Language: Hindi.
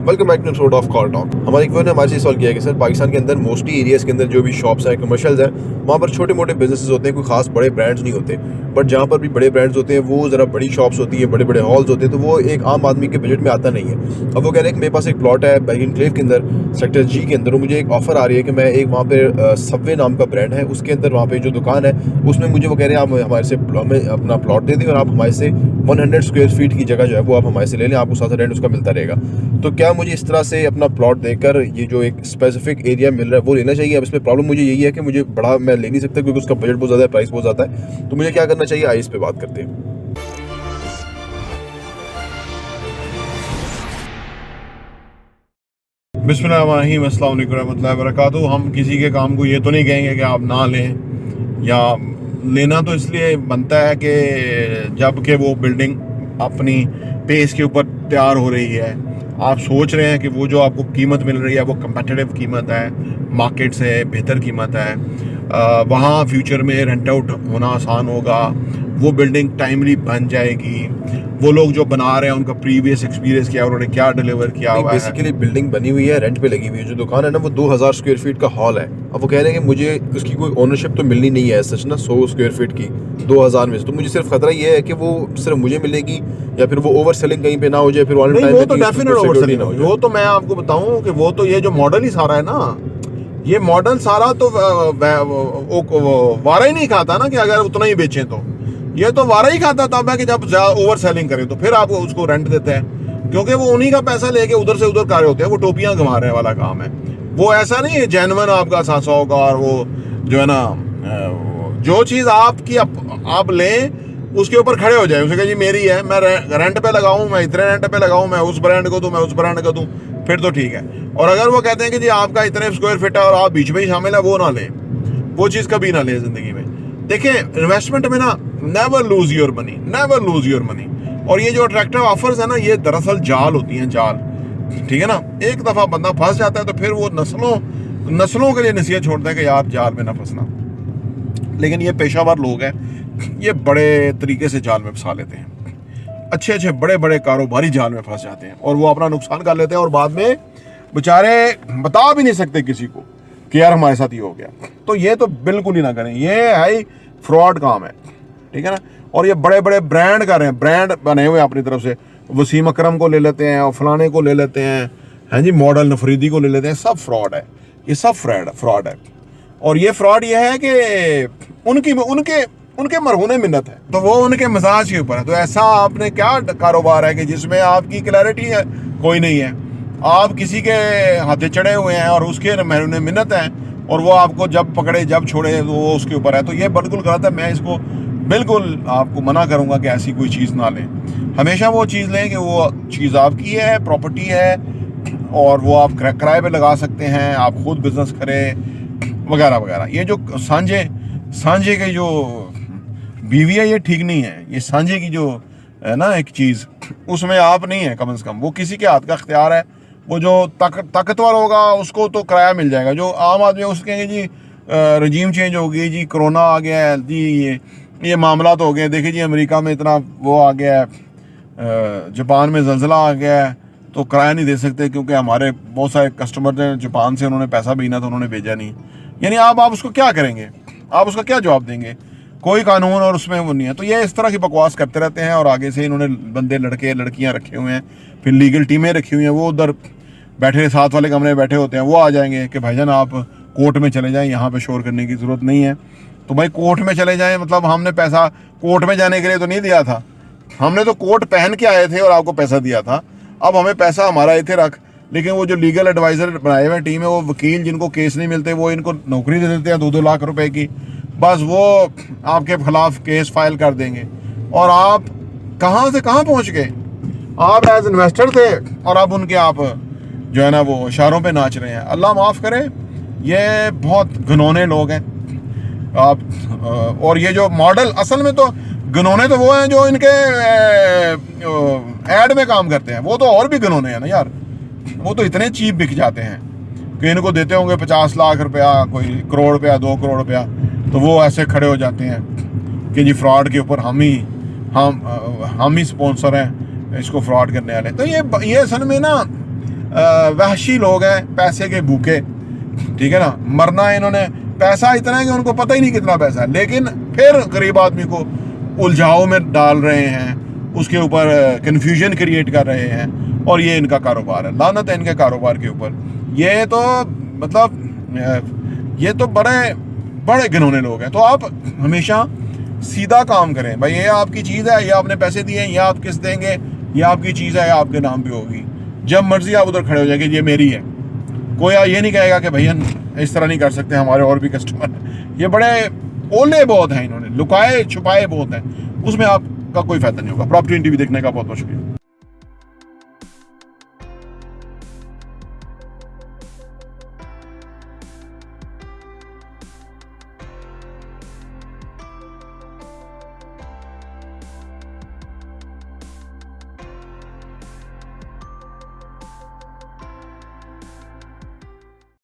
Welcome back to episode of call talk. हमारे एक ने हमारे से सवाल किया कि सर पाकिस्तान के अंदर मोस्टली एरियाज़ के अंदर जो भी शॉप्स हैं, कमर्शियल्स हैं, वहाँ पर छोटे मोटे बिजनेसेस होते हैं, कोई खास बड़े ब्रांड्स नहीं होते। बट जहाँ पर भी बड़े ब्रांड्स होते हैं वो ज़रा बड़ी शॉप्स होती है, बड़े बड़े हॉल्स होते हैं, तो वो एक आम आदमी के बजट में आता नहीं है। अब वो कह रहे हैं कि मेरे पास एक प्लॉट है बैग एनक्लेव के अंदर, सेक्टर जी के अंदर, मुझे एक ऑफर आ रही है कि मैं एक वहाँ पे सबवे नाम का ब्रांड है, उसके अंदर वहाँ पे जो दुकान है उसमें मुझे वो कह रहे हैं आप हमारे से अपना प्लॉट दे दें और आप हमारे से 100 स्क्वायर फीट की जगह जो है वो आप हमारे से ले लें, आपको साथ रेंट उसका मिलता रहेगा। तो क्या मुझे इस तरह से अपना प्लॉट देकर ये जो एक स्पेसिफिक एरिया मिल रहा है वो लेना चाहिए? अब इसमें प्रॉब्लम मुझे यही है कि मुझे बड़ा मैं ले नहीं सकता क्योंकि उसका बजट बहुत ज़्यादा है, प्राइस बहुत ज़्यादा है। तो मुझे क्या करना चाहिए, आइए इस पे बात करते हैं। बिस्मिल्लाहिर्रहमानिर्रहीम, अस्सलाम वालेकुम रहमतुल्लाहि व बरकातुहू। हम किसी के काम को ये तो नहीं कहेंगे कि आप ना लें, या लेना तो इसलिए बनता है कि जब कि वो बिल्डिंग अपनी पेस के ऊपर तैयार हो रही है, आप सोच रहे हैं कि वो जो आपको कीमत मिल रही है वो कंपेटिटिव कीमत है, मार्केट से बेहतर कीमत है, वहाँ फ्यूचर में रेंट आउट होना आसान होगा, वो बिल्डिंग टाइमली बन जाएगी, वो लोग जो बना रहे हैं उनका प्रीवियस एक्सपीरियंस क्या है, उन्होंने क्या डिलीवर किया हुआ है। बेसिकली बिल्डिंग बनी हुई है, रेंट पे लगी हुई है। जो दुकान है ना वो 2000 स्क्वायर फीट का हॉल है। अब वो कह रहे हैं कि मुझे उसकी कोई ओनरशिप तो मिलनी नहीं है सच ना, 100 स्क्वायर फीट की 2000 में से। तो मुझे सिर्फ खतरा ये है कि वो सिर्फ मुझे मिलेगी या फिर वो ओवर सेलिंग कहीं पे ना हो जाए, फिर नहीं, वो तो डेफिनेट ओवर सेलिंग हो। वो तो मैं आपको बताऊं कि वो तो ये जो मॉडल ही सारा है ना, ये मॉडल सारा तो वारा ही नहीं खाता ना कि अगर उतना ही बेचें तो ये तो वारा ही खाता तब है कि जब ओवर सेलिंग करें तो फिर आप उसको रेंट देते हैं, क्योंकि वो उन्हीं का पैसा लेके उधर से उधर कार्य होते हैं। वो टोपियां घुमाने वाला काम है, वो ऐसा नहीं है जेन्युइन आपका सासा होगा। और वो जो है ना, जो चीज आपकी आप लें उसके ऊपर खड़े हो जाए, उसे कहे जी मेरी है, मैं रेंट पे लगाऊं, मैं इतने रेंट पे लगाऊं, मैं उस ब्रांड को दूं, मैं उस ब्रांड को दूं, फिर तो ठीक है। और अगर वो कहते हैं कि जी आपका इतने स्क्वायर फीट है और आप बीच में ही शामिल है, वो ना लें, वो चीज कभी ना लें जिंदगी में। देखिए, इन्वेस्टमेंट में ना never lose your money, never lose your money. और ये जो अट्रैक्टिव ऑफर्स है ना, ये दरअसल जाल होती हैं, जाल। ठीक है ना, एक दफा बंदा फंस जाता है तो फिर वो नस्लों के लिए नसीहत छोड़ता है कि यार जाल में ना फंसना। लेकिन ये पेशावर लोग हैं, ये बड़े तरीके से जाल में फंसा लेते हैं, अच्छे अच्छे बड़े बड़े कारोबारी जाल में फंस जाते हैं और वो अपना नुकसान कर लेते हैं, और बाद में बेचारे बता भी नहीं सकते किसी को कि यार हमारे साथ ये हो गया। तो ये तो बिल्कुल ही ना करें, ये हाई फ्रॉड काम है। ठीक है ना, और ये बड़े बड़े ब्रांड कर रहे हैं, ब्रांड बने हुए अपनी तरफ से, वसीम अकरम को ले लेते हैं और फलाने को ले लेते हैं, हैं जी, मॉडल नफरीदी को ले लेते हैं। सब फ्रॉड है, ये सब फ्रॉड है। और ये फ्रॉड ये है कि उनके मरहूने मिन्नत है, तो वो उनके मिजाज के ऊपर है। तो ऐसा आपने क्या कारोबार है कि जिसमें आपकी क्लैरिटी है कोई नहीं है, आप किसी के हाथे चढ़े हुए हैं और उसके मरहूने मिन्नत है, और वो आपको जब पकड़े जब छोड़े वो उसके ऊपर है। तो ये बिल्कुल गलत है। मैं इसको बिल्कुल आपको मना करूंगा कि ऐसी कोई चीज़ ना लें। हमेशा वो चीज़ लें कि वो चीज़ आपकी है, प्रॉपर्टी है, और वो आप किराए पे लगा सकते हैं, आप खुद बिजनेस करें वगैरह वगैरह। ये जो सांझे की जो बीवी है ये ठीक नहीं है। ये सांझे की जो है ना एक चीज़, उसमें आप नहीं है कम से कम, वो किसी के हाथ का इख्तियार है। वो जो ताकतवर होगा उसको तो किराया मिल जाएगा, जो आम आदमी उसके कहेंगे जी रजीम चेंज हो गई जी, कोरोना आ गया है जी, ये मामला तो हो गए, देखिए जी अमेरिका में इतना वो आ गया है, जापान में जल्जला आ गया है, तो किराया नहीं दे सकते क्योंकि हमारे बहुत सारे कस्टमर ने जापान से, उन्होंने पैसा भेजना तो उन्होंने भेजा नहीं। यानी आप उसको क्या करेंगे, आप उसका क्या जवाब देंगे? कोई कानून और उसमें वो नहीं है। तो ये इस तरह की बकवास करते रहते हैं, और आगे से इन्होंने बंदे लड़के लड़कियां रखे हुए हैं, फिर लीगल टीमें रखी हुई हैं, वो उधर बैठे साथ वाले कमरे में बैठे होते हैं, वो आ जाएंगे कि भाईजान आप कोर्ट में चले जाएं, यहाँ पे शोर करने की ज़रूरत नहीं है। तो भाई कोर्ट में चले जाएं मतलब हमने पैसा कोर्ट में जाने के लिए तो नहीं दिया था, हमने तो कोर्ट पहन के आए थे और आपको पैसा दिया था। अब हमें पैसा हमारा इथे रख। लेकिन वो जो लीगल एडवाइज़र बनाए हुए टीम है, वो वकील जिनको केस नहीं मिलते, वो इनको नौकरी दे देते हैं 2-2 लाख रुपए की, बस वो आपके खिलाफ केस फाइल कर देंगे। और आप कहाँ से कहाँ पहुँच गए? आप एज इन्वेस्टर थे और अब उनके आप जो है ना वो इशारों पे नाच रहे हैं। अल्लाह माफ़ करे, ये बहुत घिनौने लोग हैं आप। और ये जो मॉडल, असल में तो घिनौने तो वो हैं जो इनके ऐड में काम करते हैं, वो तो और भी घिनौने हैं ना यार। वो तो इतने चीप बिक जाते हैं कि इनको देते होंगे 50 लाख रुपया, कोई करोड़ रुपया, 2 करोड़ रुपया, तो वो ऐसे खड़े हो जाते हैं कि जी फ्रॉड के ऊपर हम ही स्पॉन्सर हैं इसको फ्रॉड करने वाले। तो ये असल में ना वहशी लोग हैं, पैसे के भूखे, ठीक है ना। मरना है इन्होंने, पैसा इतना है कि उनको पता ही नहीं कितना पैसा है, लेकिन फिर गरीब आदमी को उलझाव में डाल रहे हैं, उसके ऊपर कन्फ्यूजन क्रिएट कर रहे हैं, और ये इनका कारोबार है। लानत है इनके कारोबार के ऊपर। ये तो मतलब ये तो बड़े बड़े घिनौने लोग हैं। तो आप हमेशा सीधा काम करें भाई, ये आपकी चीज़ है, ये आपने पैसे दिए हैं, ये आप किस देंगे, ये आपकी चीज़ है, ये आपके नाम पे होगी। जब मर्जी आप उधर खड़े हो जाएंगे, ये मेरी है। कोई ये नहीं कहेगा कि भैया इस तरह नहीं कर सकते, हमारे और भी कस्टमर हैं। ये बड़े ओले बहुत हैं, इन्होंने लुकाए छुपाए बहुत हैं, उसमें आपका कोई फायदा नहीं होगा। प्रॉपर्टी इंटरव्यू देखने का बहुत बहुत शुक्रिया।